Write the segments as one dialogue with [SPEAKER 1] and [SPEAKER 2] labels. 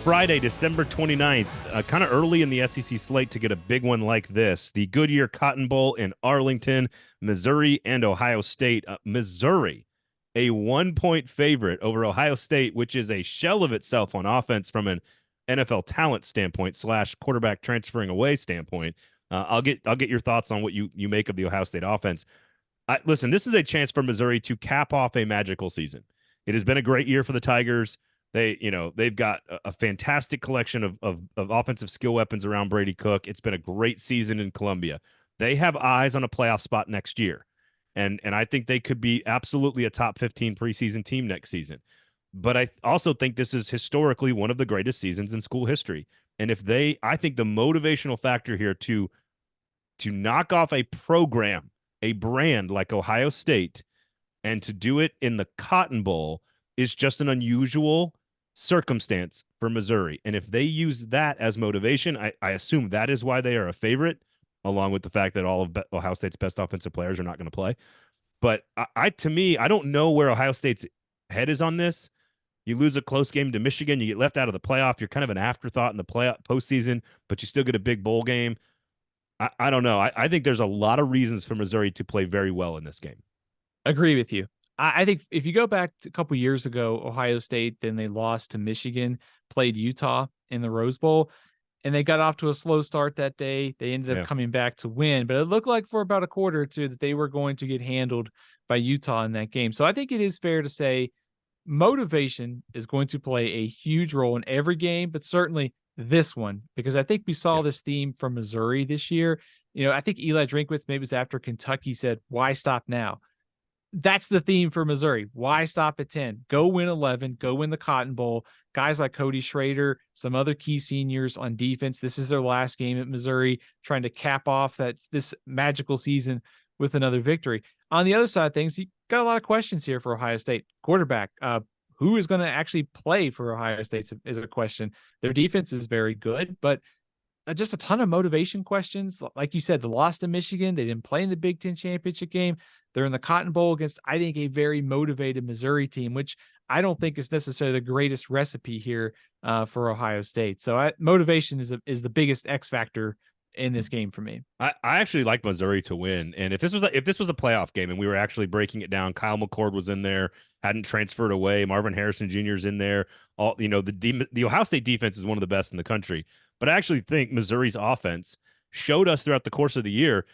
[SPEAKER 1] Friday, December 29th, kind of early in the SEC slate to get a big one like this. The Goodyear Cotton Bowl in Arlington, Missouri, and Ohio State. Missouri, a 1-point favorite over Ohio State, which is a shell of itself on offense from an NFL talent standpoint / quarterback transferring away standpoint. I'll get your thoughts on what you make of the Ohio State offense. Listen, this is a chance for Missouri to cap off a magical season. It has been a great year for the Tigers. They've got a fantastic collection of offensive skill weapons around Brady Cook. It's been a great season in Columbia. They have eyes on a playoff spot next year. And I think they could be absolutely a top 15 preseason team next season. But I also think this is historically one of the greatest seasons in school history. And I think the motivational factor here to knock off a program, a brand like Ohio State, and to do it in the Cotton Bowl is just an unusual circumstance for Missouri. And if they use that as motivation, I assume that is why they are a favorite, along with the fact that all of Ohio State's best offensive players are not going to play. But to me, I don't know where Ohio State's head is on this. You lose a close game to Michigan, you get left out of the playoff. You're kind of an afterthought in the postseason, but you still get a big bowl game. I don't know. I think there's a lot of reasons for Missouri to play very well in this game.
[SPEAKER 2] Agree with you. I think if you go back to a couple years ago, Ohio State, then they lost to Michigan, played Utah in the Rose Bowl, and they got off to a slow start that day. They ended up coming back to win, but it looked like for about a quarter or two that they were going to get handled by Utah in that game. So I think it is fair to say motivation is going to play a huge role in every game, but certainly this one, because I think we saw this theme from Missouri this year. I think Eli Drinkwitz, maybe it was after Kentucky, said, "Why stop now?" That's the theme for Missouri. Why stop at 10? Go win 11. Go win the Cotton Bowl. Guys like Cody Schrader, some other key seniors on defense. This is their last game at Missouri, trying to cap off this magical season with another victory. On the other side of things, you got a lot of questions here for Ohio State. Quarterback, who is going to actually play for Ohio State is a question. Their defense is very good, but just a ton of motivation questions. Like you said, the loss to Michigan, they didn't play in the Big Ten championship game. They're in the Cotton Bowl against, I think, a very motivated Missouri team, which I don't think is necessarily the greatest recipe here for Ohio State. So motivation is the biggest X factor in this game for me.
[SPEAKER 1] I actually like Missouri to win. And if this was a playoff game and we were actually breaking it down, Kyle McCord was in there, hadn't transferred away. Marvin Harrison Jr. is in there. The Ohio State defense is one of the best in the country. But I actually think Missouri's offense showed us throughout the course of the year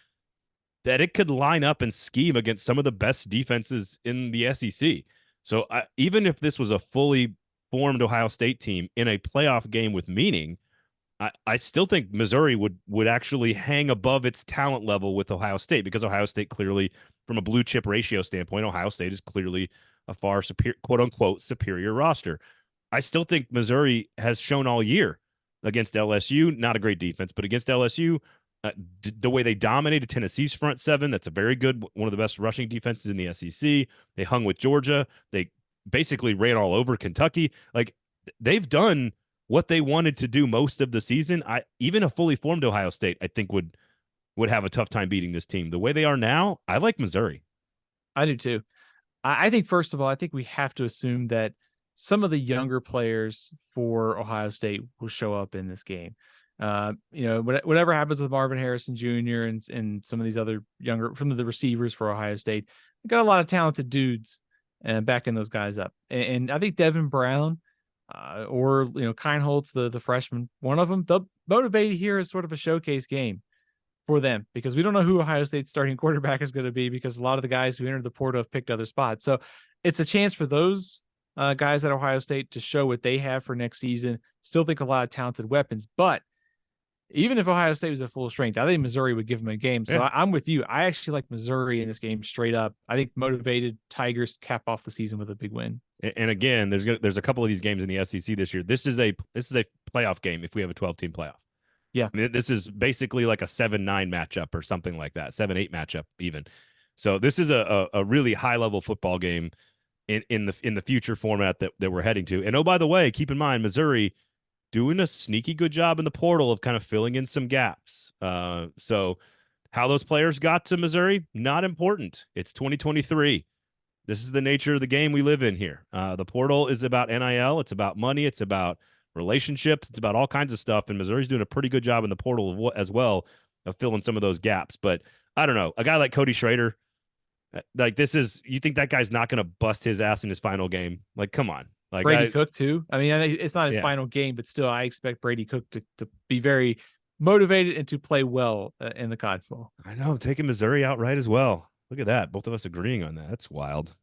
[SPEAKER 1] that it could line up and scheme against some of the best defenses in the SEC. So even if this was a fully formed Ohio State team in a playoff game with meaning, I still think Missouri would actually hang above its talent level with Ohio State, because Ohio State clearly, from a blue chip ratio standpoint, Ohio State is clearly a far superior, quote unquote, superior roster. I still think Missouri has shown all year against LSU, not a great defense, but against LSU, the way they dominated Tennessee's front seven, that's a very good, one of the best rushing defenses in the SEC. They hung with Georgia. They basically ran all over Kentucky. Like, they've done what they wanted to do most of the season. Even a fully formed Ohio State, I think, would have a tough time beating this team. The way they are now, I like Missouri.
[SPEAKER 2] I do too. I think, first of all, I think we have to assume that some of the younger players for Ohio State will show up in this game. Whatever happens with Marvin Harrison Jr. and some of these other some of the receivers for Ohio State, we got a lot of talented dudes backing those guys up. And I think Devin Brown or Keinholz, the freshman, one of them, they'll motivate here as sort of a showcase game for them, because we don't know who Ohio State's starting quarterback is going to be, because a lot of the guys who entered the portal have picked other spots. So it's a chance for those guys at Ohio State to show what they have for next season. Still think a lot of talented weapons, but even if Ohio State was at full strength, I think Missouri would give them a game. So I'm with you. I actually like Missouri in this game straight up. I think motivated Tigers cap off the season with a big win.
[SPEAKER 1] And again, there's a couple of these games in the SEC this year. This is a playoff game if we have a 12-team playoff.
[SPEAKER 2] Yeah.
[SPEAKER 1] I mean, this is basically like a 7-9 matchup or something like that, 7-8 matchup even. So this is a really high-level football game in the future format that we're heading to. And oh, by the way, keep in mind, Missouri doing a sneaky good job in the portal of kind of filling in some gaps. So how those players got to Missouri, not important. It's 2023. This is the nature of the game we live in here. The portal is about NIL. It's about money. It's about relationships. It's about all kinds of stuff. And Missouri's doing a pretty good job in the portal as well of filling some of those gaps. But I don't know. A guy like Cody Schrader, like you think that guy's not going to bust his ass in his final game? Like, come on. Like
[SPEAKER 2] Brady Cook too. I mean, it's not his final game, but still, I expect Brady Cook to be very motivated and to play well in the Cotton Bowl.
[SPEAKER 1] I know. I'm taking Missouri outright as well. Look at that. Both of us agreeing on that. That's wild.